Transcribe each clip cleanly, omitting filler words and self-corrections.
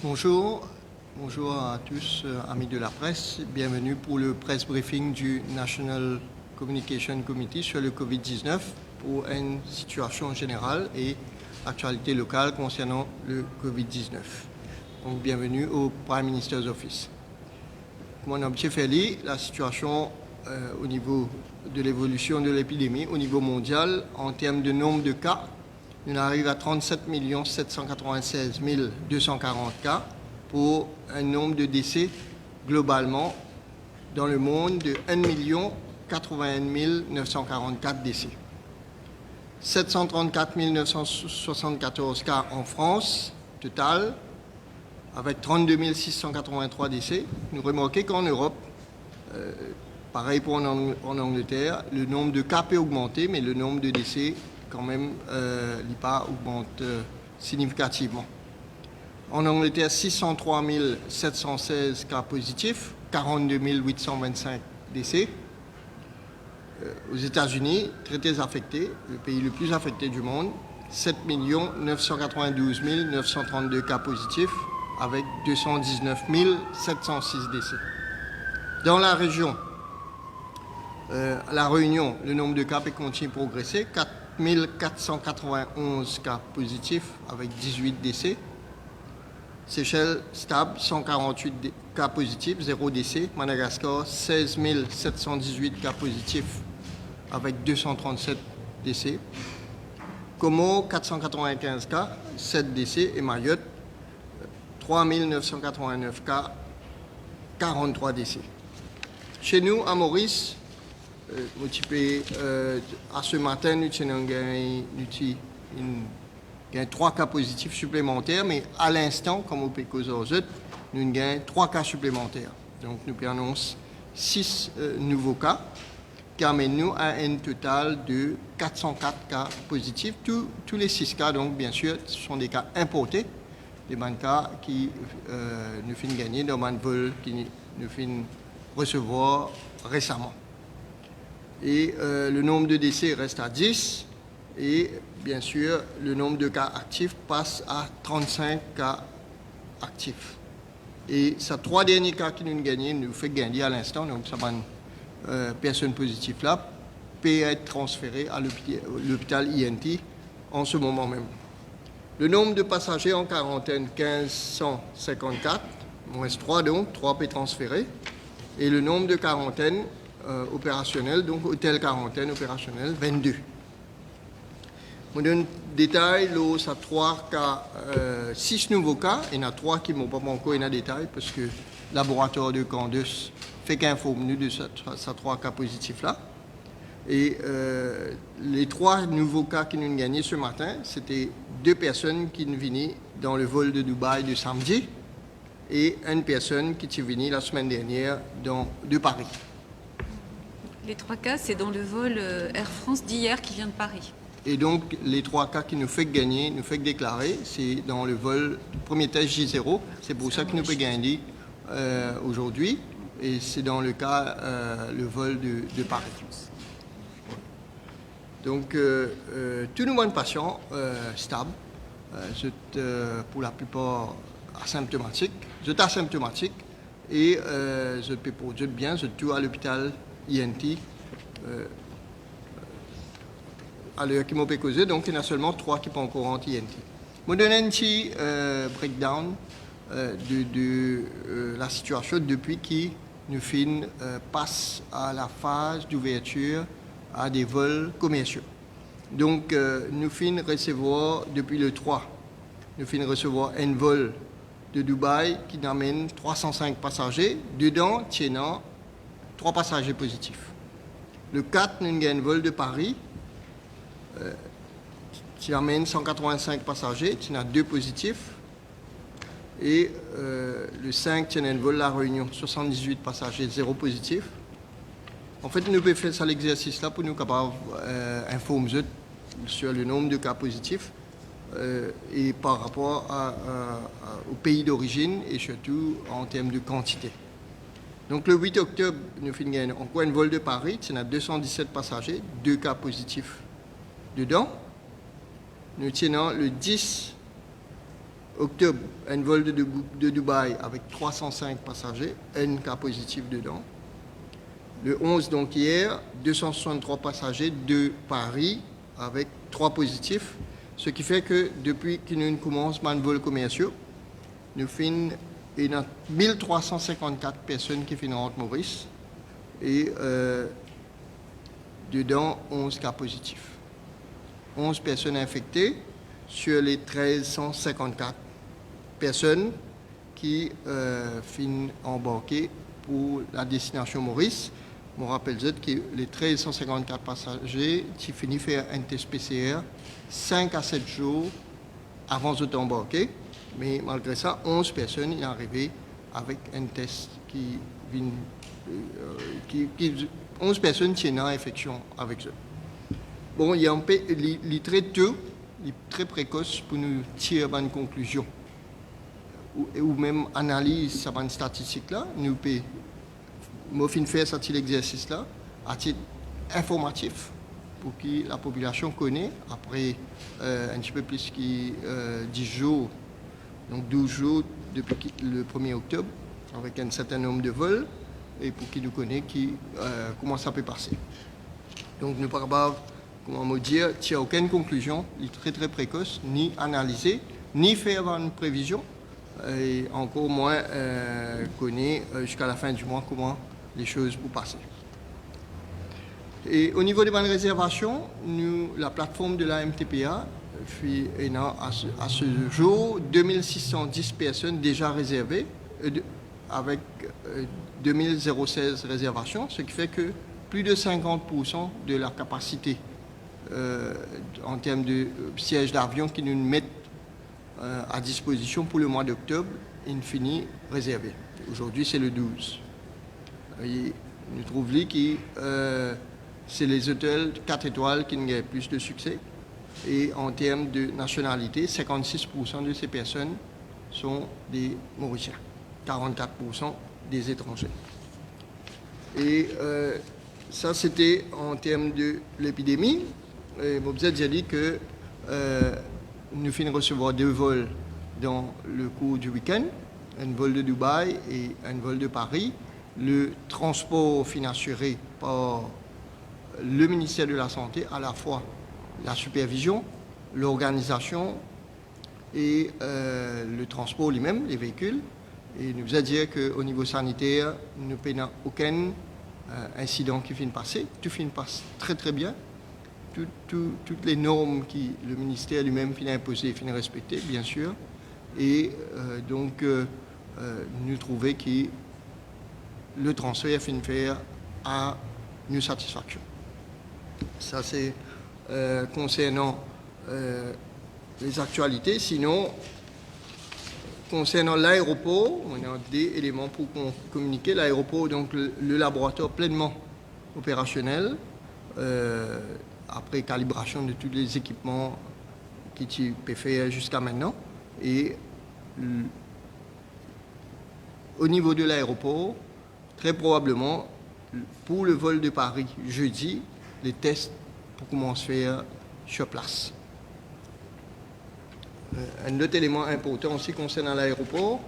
Bonjour, bonjour à tous, amis de la presse. Bienvenue pour le press briefing du National Communication Committee sur le Covid-19 pour une situation générale et actualité locale concernant le Covid-19. Donc, bienvenue au Prime Minister's Office. Comme on a fait la situation au niveau de l'évolution de l'épidémie au niveau mondial en termes de nombre de cas. On arrive à 37 796 240 cas pour un nombre de décès globalement dans le monde de 1 81 944 décès. 734 974 cas en France, total, avec 32 683 décès. Nous remarquons qu'en Europe, pareil pour en Angleterre, le nombre de cas peut augmenter, mais le nombre de décès quand même, l'IPA augmente significativement. En Angleterre, 603 716 cas positifs, 42 825 décès. Aux États-Unis, très affectés, le pays le plus affecté du monde, 7 992 932 cas positifs, avec 219 706 décès. Dans la région, à La Réunion, le nombre de cas peut continuer à progresser, 4 491 cas positifs avec 18 décès. Seychelles, stable, 148 cas positifs, 0 décès. Madagascar, 16 718 cas positifs avec 237 décès. Comores, 495 cas, 7 décès. Et Mayotte, 3 989 cas, 43 décès. Chez nous, à Maurice, à ce matin, nous avons 3 cas positifs supplémentaires, mais à l'instant, comme au PECOS, nous avons 3 cas supplémentaires. Donc, nous annonçons 6 nouveaux cas qui amènent nous à un total de 404 cas positifs. Tous les 6 cas, donc, bien sûr, ce sont des cas importés, des cas qui nous finissent gagner dans un vol qui nous finissent recevoir récemment. Et le nombre de décès reste à 10 et bien sûr le nombre de cas actifs passe à 35 cas actifs. Et ces 3 derniers cas qui nous gagnent nous fait gagner à l'instant, donc ça va personne positive là peut être transféré à l'hôpital INT en ce moment même. Le nombre de passagers en quarantaine, 1554, moins 3 donc, 3 peut transférer. Et le nombre de quarantaines opérationnel, donc hôtel quarantaine opérationnel, 22. Je donne détail, là, ça 3 cas, 6 nouveaux cas, il y en a 3 qui ne m'ont pas encore en détail parce que le laboratoire de Candace fait qu'informe nous de ces 3 cas positifs là. Et les 3 nouveaux cas qui nous ont gagnés ce matin, c'était 2 personnes qui nous venaient dans le vol de Dubaï de samedi et une personne qui est venue la semaine dernière de Paris. Les 3 cas, c'est dans le vol Air France d'hier qui vient de Paris. Et donc, les 3 cas qui nous fait gagner, nous fait déclarer, c'est dans le vol du premier test J0. C'est pour ça que nous peut gagner aujourd'hui. Et c'est dans le cas, le vol de Paris. Donc, tous nos bons patients stables, pour la plupart asymptomatiques, et je peux pour bien, je tout à l'hôpital INT à l'heure qui m'ont causé, donc il y en a seulement 3 qui sont encore en INT. Je vais donner un petit breakdown de la situation depuis que nous passe à la phase d'ouverture à des vols commerciaux. Donc nous recevoir depuis le 3, nous recevoir un vol de Dubaï qui amène 305 passagers, dedans tiennant 3 passagers positifs. Le 4, nous avons un vol de Paris qui amène 185 passagers, qui a 2 positifs. Et le 5, il y a un vol de La Réunion, 78 passagers, 0 positif. En fait, nous pouvons faire l'exercice là pour nous capables informer sur le nombre de cas positifs et par rapport au pays d'origine et surtout en termes de quantité. Donc le 8 octobre, nous finissons encore un vol de Paris, il y a 217 passagers, 2 cas positifs dedans. Nous tenons le 10 octobre, un vol de Dubaï avec 305 passagers, un cas positif dedans. Le 11, donc hier, 263 passagers de Paris avec 3 positifs, ce qui fait que depuis que nous commençons les vols commerciaux, nous finissons 1354 personnes qui finissent en Maurice et dedans 11 cas positifs. 11 personnes infectées sur les 1354 personnes qui finissent embarquées pour la destination Maurice. Je me rappelle que les 1354 passagers qui finissent faire un test PCR 5 à 7 jours avant de embarquer. Mais malgré ça, 11 personnes sont arrivées avec un test qui 11 personnes qui ont une infection avec eux. Bon, il y a un peu, les très tôt, les très précoce pour nous tirer une conclusion ou même analyse cette statistique-là. Nous pouvons faire cet exercice-là à titre informatif pour que la population connaisse après un petit peu plus que 10 jours, donc 12 jours depuis le 1er octobre, avec un certain nombre de vols, et pour qu'ils nous connaissent comment ça peut passer. Donc nous ne pouvons pas, comment me dire, tirer aucune conclusion, très très précoce, ni analyser, ni faire une prévision, et encore moins connaître jusqu'à la fin du mois comment les choses vont passer. Et au niveau des bonnes réservations, la plateforme de la MTPA à ce jour 2610 personnes déjà réservées avec 2016 réservations, ce qui fait que plus de 50% de la capacité en termes de sièges d'avion qui nous mettent à disposition pour le mois d'octobre, in fini réservé. Aujourd'hui, c'est le 12. Et nous trouvons que c'est les hôtels 4 étoiles qui ont plus de succès. Et en termes de nationalité, 56% de ces personnes sont des Mauriciens, 44% des étrangers. Et ça, c'était en termes de l'épidémie. Mobzet a dit que nous finissons recevoir 2 vols dans le cours du week-end, un vol de Dubaï et un vol de Paris. Le transport financé par le ministère de la Santé, à la fois la supervision, l'organisation et le transport lui-même, les véhicules. Et nous a dit qu'au niveau sanitaire, nous n'avons aucun incident qui finit passer. Tout finit passe très très bien. Toutes les normes que le ministère lui-même finit imposer, finit respecter, bien sûr. Et donc, nous trouvons que le transfert finit faire à une satisfaction. Ça, c'est concernant les actualités. Sinon, concernant l'aéroport, on a des éléments pour communiquer. L'aéroport, donc le laboratoire pleinement opérationnel, après calibration de tous les équipements qui tu peux faire jusqu'à maintenant. Et au niveau de l'aéroport, très probablement, pour le vol de Paris jeudi, les tests pour commencer à faire sur place. Un autre élément important aussi concernant l'aéroport,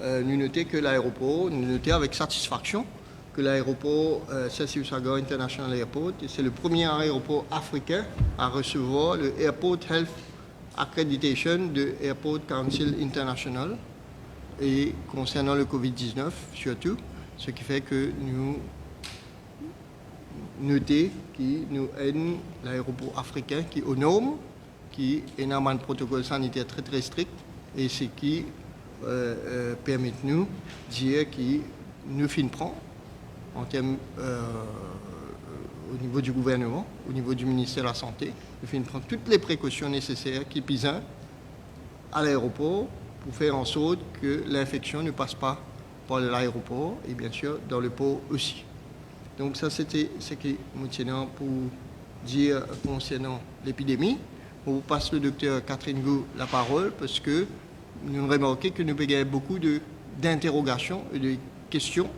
nous notons que l'aéroport, nous notons avec satisfaction que l'aéroport Sessi-Oussaga International Airport, c'est le premier aéroport africain à recevoir le Airport Health Accreditation de Airport Council International et concernant le Covid-19 surtout, ce qui fait que nous notons que nous aidons l'aéroport africain qui est aux normes, qui est un protocole sanitaire très très strict et ce qui permet de nous dire que nous finissons en termes au niveau du gouvernement, au niveau du ministère de la Santé, nous finissons toutes les précautions nécessaires qui pisent à l'aéroport pour faire en sorte que l'infection ne passe pas par l'aéroport et bien sûr dans le port aussi. Donc ça c'était ce que nous tenons pour dire concernant l'épidémie. On vous passe le docteur Catherine Gou la parole parce que nous remarquons que nous avons beaucoup d'interrogations et de questions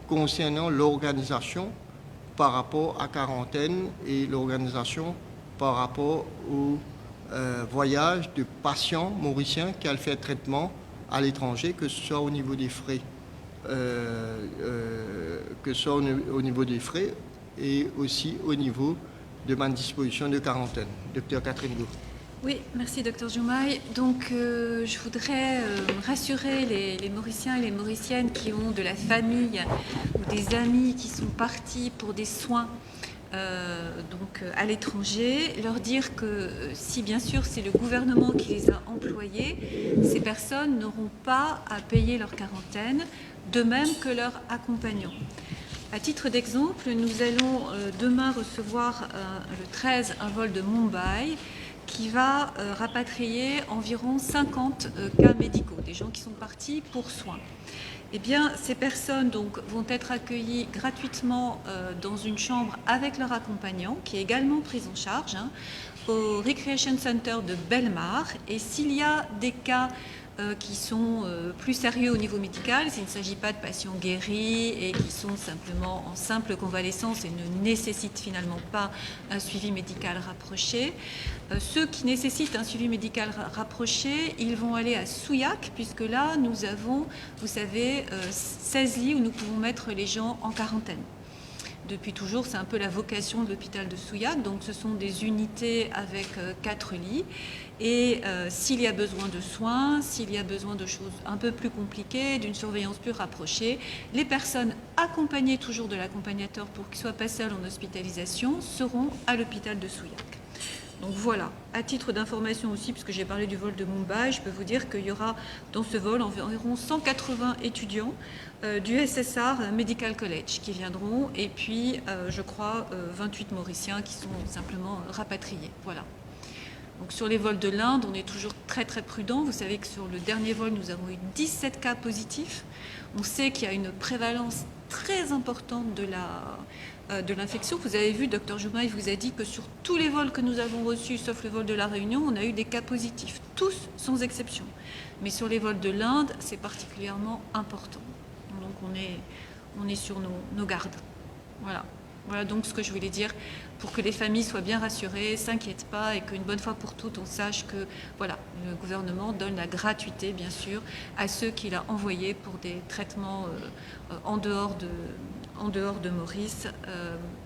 concernant l'organisation par rapport à quarantaine et l'organisation par rapport aux voyage de patients mauriciens qui allaient faire traitement à l'étranger, que ce soit au niveau des frais, au niveau des frais et aussi au niveau de ma disposition de quarantaine. Docteur Catherine Go. Oui, merci Dr Joumaï. Donc je voudrais rassurer les Mauriciens et les Mauriciennes qui ont de la famille ou des amis qui sont partis pour des soins à l'étranger, leur dire que si bien sûr c'est le gouvernement qui les a employés, ces personnes n'auront pas à payer leur quarantaine, de même que leurs accompagnants. À titre d'exemple, nous allons demain recevoir le 13 un vol de Mumbai qui va rapatrier environ 50 cas médicaux, des gens qui sont partis pour soins. Eh bien, ces personnes donc, vont être accueillies gratuitement dans une chambre avec leur accompagnant, qui est également pris en charge, au Recreation Center de Belmar. Et s'il y a des cas qui sont plus sérieux au niveau médical, s'il ne s'agit pas de patients guéris et qui sont simplement en simple convalescence et ne nécessitent finalement pas un suivi médical rapproché, ceux qui nécessitent un suivi médical rapproché, ils vont aller à Souillac, puisque là, nous avons, vous savez, 16 lits où nous pouvons mettre les gens en quarantaine. Depuis toujours, c'est un peu la vocation de l'hôpital de Souillac. Donc, ce sont des unités avec 4 lits. Et s'il y a besoin de soins, s'il y a besoin de choses un peu plus compliquées, d'une surveillance plus rapprochée, les personnes accompagnées toujours de l'accompagnateur pour qu'ils soient pas seuls en hospitalisation seront à l'hôpital de Souillac. Donc voilà, à titre d'information aussi, puisque j'ai parlé du vol de Mumbai, je peux vous dire qu'il y aura dans ce vol environ 180 étudiants du SSR Medical College qui viendront, et puis je crois 28 Mauriciens qui sont simplement rapatriés. Voilà. Donc sur les vols de l'Inde, on est toujours très très prudent. Vous savez que sur le dernier vol, nous avons eu 17 cas positifs. On sait qu'il y a une prévalence très importante de l'infection. Vous avez vu, Dr Joumaï vous a dit que sur tous les vols que nous avons reçus, sauf le vol de la Réunion, on a eu des cas positifs, tous sans exception. Mais sur les vols de l'Inde, c'est particulièrement important. Donc on est sur nos gardes. Voilà. Voilà donc ce que je voulais dire pour que les familles soient bien rassurées, ne s'inquiètent pas et qu'une bonne fois pour toutes, on sache que voilà, le gouvernement donne la gratuité, bien sûr, à ceux qu'il a envoyés pour des traitements en dehors de Maurice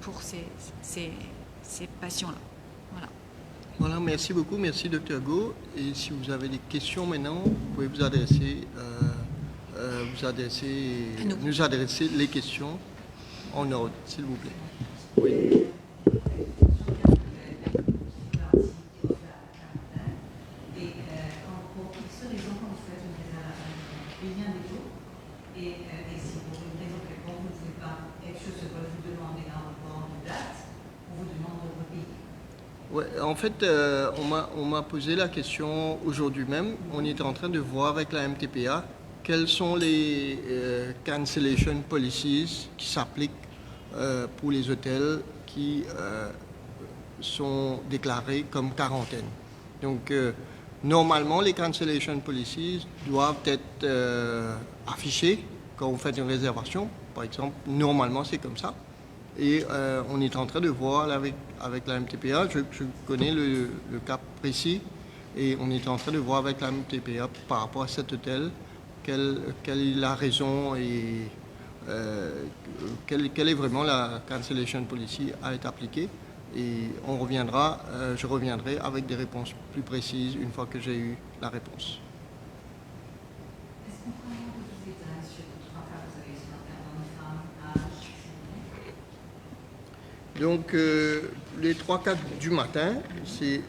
pour ces patients-là. Voilà. Voilà, merci beaucoup, merci Dr Go. Et si vous avez des questions maintenant, vous pouvez nous adresser les questions en ordre, s'il vous plaît. Oui. Ouais, en fait, on m'a posé la question aujourd'hui même. On est en train de voir avec la MTPA quelles sont les cancellation policies qui s'appliquent pour les hôtels qui sont déclarés comme quarantaine. Donc, normalement, les cancellation policies doivent être affichées quand vous faites une réservation. Par exemple, normalement, c'est comme ça. Et on est en train de voir avec la MTPA, je connais le cas précis, et on est en train de voir avec la MTPA par rapport à cet hôtel, quelle est la raison et quelle est vraiment la cancellation policy à être appliquée. Et je reviendrai avec des réponses plus précises une fois que j'ai eu la réponse. Donc, les 3 cas du matin, c'est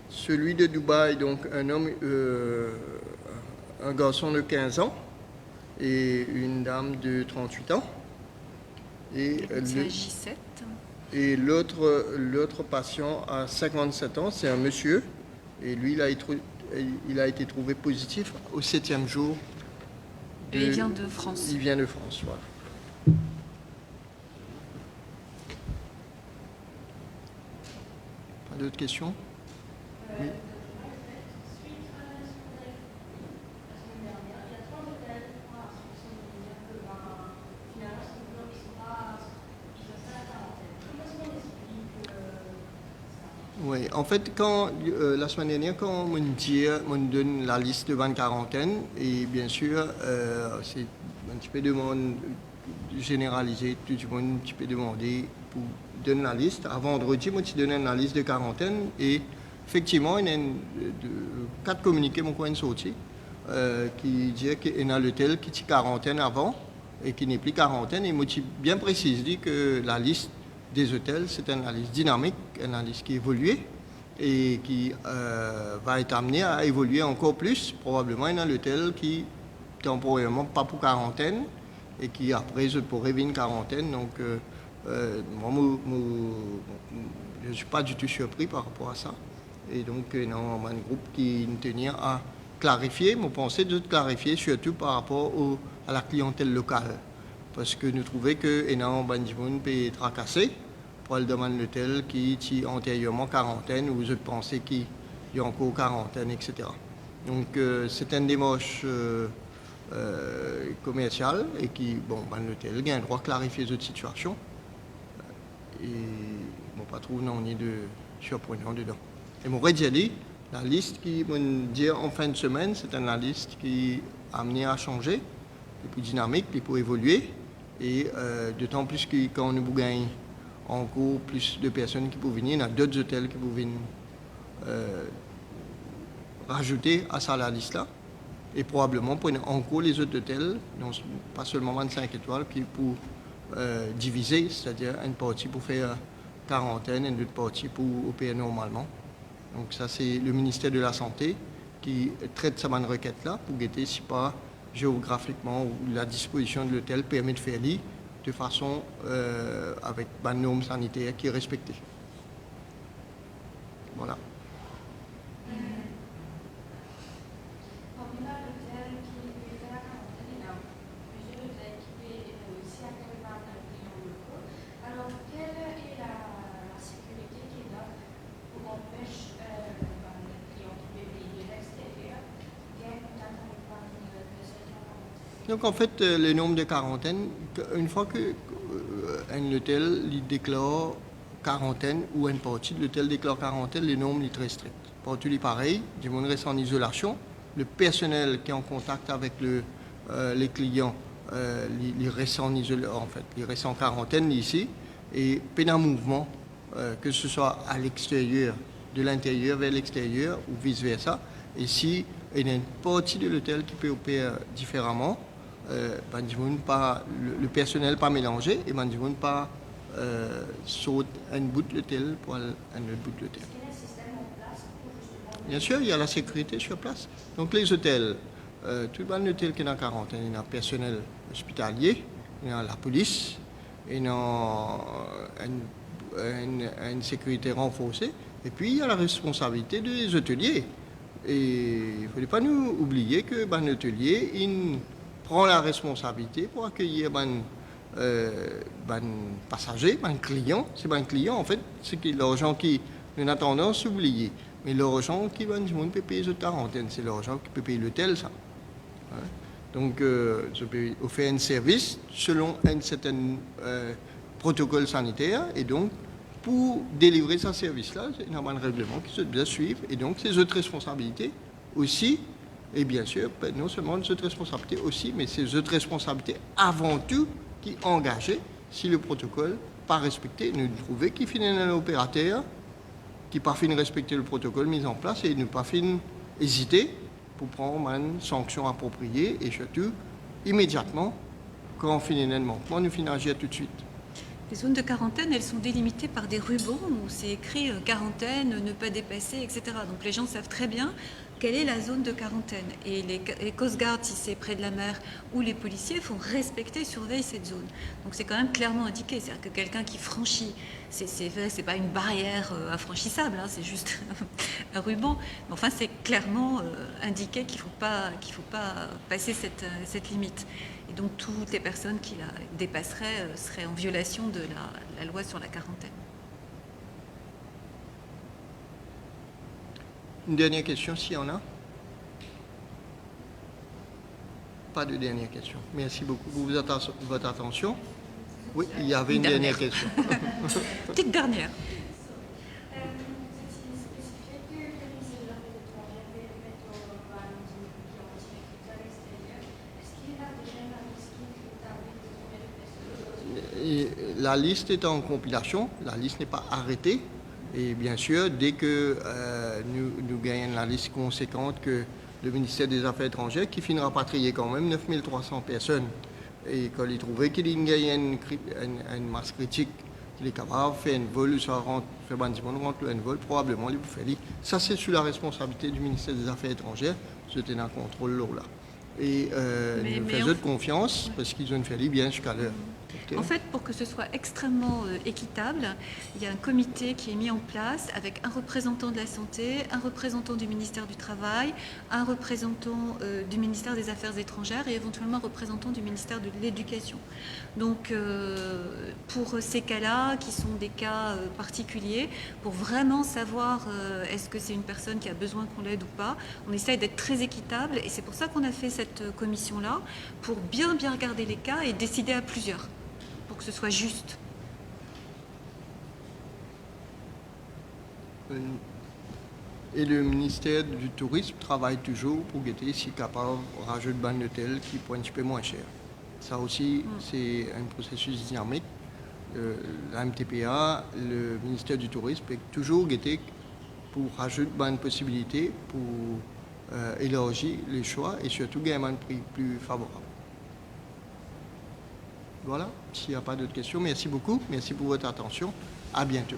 celui de Dubaï, donc un garçon de 15 ans et une dame de 38 ans. Et l'autre patient a 57 ans, c'est un monsieur, et lui, il a été trouvé positif au 7e jour. Et il vient de France. Il vient de France, voilà. D'autres questions? Oui. Oui, en fait, la semaine dernière, quand on donne la liste de 20 quarantaines, et bien sûr, c'est un petit peu demande généralisée, tout le monde un petit peu demandé pour donner la liste. À vendredi, moi, tu donnes la liste de quarantaine, et effectivement, il y a 4 communiqués, mon coin sorti, qui disent qu'il y a l'hôtel qui est quarantaine avant, et qui n'est plus quarantaine, et moi, tu bien précise dit que la liste des hôtels, c'est une analyse dynamique, une analyse qui évolue et qui va être amenée à évoluer encore plus, probablement dans l'hôtel qui temporairement pas pour quarantaine et qui après je pourrais vivre une quarantaine. Donc moi, je ne suis pas du tout surpris par rapport à ça. Et donc il y a un groupe qui tenait à clarifier, mon pensée de clarifier surtout par rapport à la clientèle locale. Parce que nous trouvons que énormément de gens peuvent tracasser pour le demander l'hôtel qui est antérieurement quarantaine ou je pensais qu'il y a encore quarantaine, etc. Donc c'est une démarche commerciale et qui, l'hôtel a un droit de clarifier cette situation. Et bon, pas trop non ni de surprenant dedans. Et mon dit, la liste qui me dit en fin de semaine, c'est une liste qui a amené à changer, qui est plus dynamique, qui peut évoluer. Et d'autant plus que quand nous gagnons encore plus de personnes qui peuvent venir, il y a d'autres hôtels qui peuvent venir rajouter à ça la liste-là. Et probablement pour encore les autres hôtels, donc pas seulement 25 étoiles, qui pour diviser, c'est-à-dire une partie pour faire quarantaine et une autre partie pour opérer normalement. Donc ça, c'est le ministère de la Santé qui traite cette requête-là pour guetter si pas géographiquement ou la disposition de l'hôtel permet de faire lire de façon avec une norme sanitaire qui est respectée. Voilà. Donc en fait, le nombre de quarantaines, une fois qu'un hôtel déclare quarantaine ou une partie de l'hôtel déclare quarantaine, le nombre est très strict. Partout est pareil, du monde reste en isolation. Le personnel qui est en contact avec les clients, il reste il reste en quarantaine ici. Et peu d'un mouvement, que ce soit à l'extérieur, de l'intérieur vers l'extérieur ou vice-versa. Et si il y a une partie de l'hôtel qui peut opérer différemment, le personnel pas mélangé et pas saute un bout de l'hôtel pour un autre bout de l'hôtel. Bien sûr, il y a la sécurité sur place. Donc les hôtels, tout le hôtel qui est en quarantaine, il y a un personnel hospitalier, il y a la police, il y a une sécurité renforcée, et puis il y a la responsabilité des hôteliers. Et il ne faut pas nous oublier que l'hôtelier, il prend la responsabilité pour accueillir passagers, clients. C'est un client, en fait, c'est l'argent qui nous a tendance à oublier. Mais l'argent qui va nous peut payer cette quarantaine, c'est l'argent qui peut payer l'hôtel, ça. Hein? Donc, je peux offrir un service selon un certain protocole sanitaire, et donc, pour délivrer ce service-là, il y a un règlement qui se doit suivre, et donc, c'est notre responsabilité aussi. Et bien sûr, non seulement notre responsabilité aussi, mais c'est notre responsabilité avant tout qui est engagée si le protocole n'est pas respecté. Nous trouvons qu'il finit un opérateur qui n'a pas fini de respecter le protocole mis en place et ne pas fini hésiter pour prendre une sanction appropriée et surtout immédiatement, quand on finit un manquement, nous finissons agir tout de suite. Les zones de quarantaine, elles sont délimitées par des rubans où c'est écrit quarantaine, ne pas dépasser, etc. Donc les gens savent très bien quelle est la zone de quarantaine. Et les Coast Guard, si c'est près de la mer, ou les policiers font respecter, surveillent cette zone. Donc c'est quand même clairement indiqué. C'est-à-dire que quelqu'un qui franchit, c'est pas une barrière infranchissable, hein, c'est juste un ruban. Mais enfin, c'est clairement indiqué qu'il faut pas passer cette limite. Et donc toutes les personnes qui la dépasseraient seraient en violation de la loi sur la quarantaine. Une dernière question, s'il y en a? Pas de dernière question. Merci beaucoup pour votre attention. Oui, il y avait une dernière question. Petite dernière. la liste est en compilation, la liste n'est pas arrêtée. Et bien sûr, dès que nous gagnons la liste conséquente que le ministère des Affaires étrangères, qui finira par trier quand même 9300 personnes, et quand il trouvait qu'il y a une masse critique, qu'il est capable de faire un vol, ça rentre, faire un vol, probablement, il vous fait. Ça, c'est sous la responsabilité du ministère des Affaires étrangères, de tenir un contrôle là. Et nous faisons confiance, parce qu'ils ont fait bien jusqu'à l'heure. En fait, pour que ce soit extrêmement équitable, il y a un comité qui est mis en place avec un représentant de la santé, un représentant du ministère du Travail, un représentant du ministère des Affaires étrangères et éventuellement un représentant du ministère de l'Éducation. Donc, pour ces cas-là, qui sont des cas particuliers, pour vraiment savoir est-ce que c'est une personne qui a besoin qu'on l'aide ou pas, on essaye d'être très équitable et c'est pour ça qu'on a fait cette commission-là, pour bien regarder les cas et décider à plusieurs. Pour que ce soit juste. Et le ministère du Tourisme travaille toujours pour guetter si capable de rajouter ban d'hôtel qui pourrait un petit peu moins cher. Ça aussi, c'est un processus dynamique. La MTPA, le ministère du Tourisme peut toujours guetter pour rajouter bonne possibilité pour élargir les choix et surtout gagner un prix plus favorable. Voilà, s'il n'y a pas d'autres questions, merci beaucoup. Merci pour votre attention. À bientôt.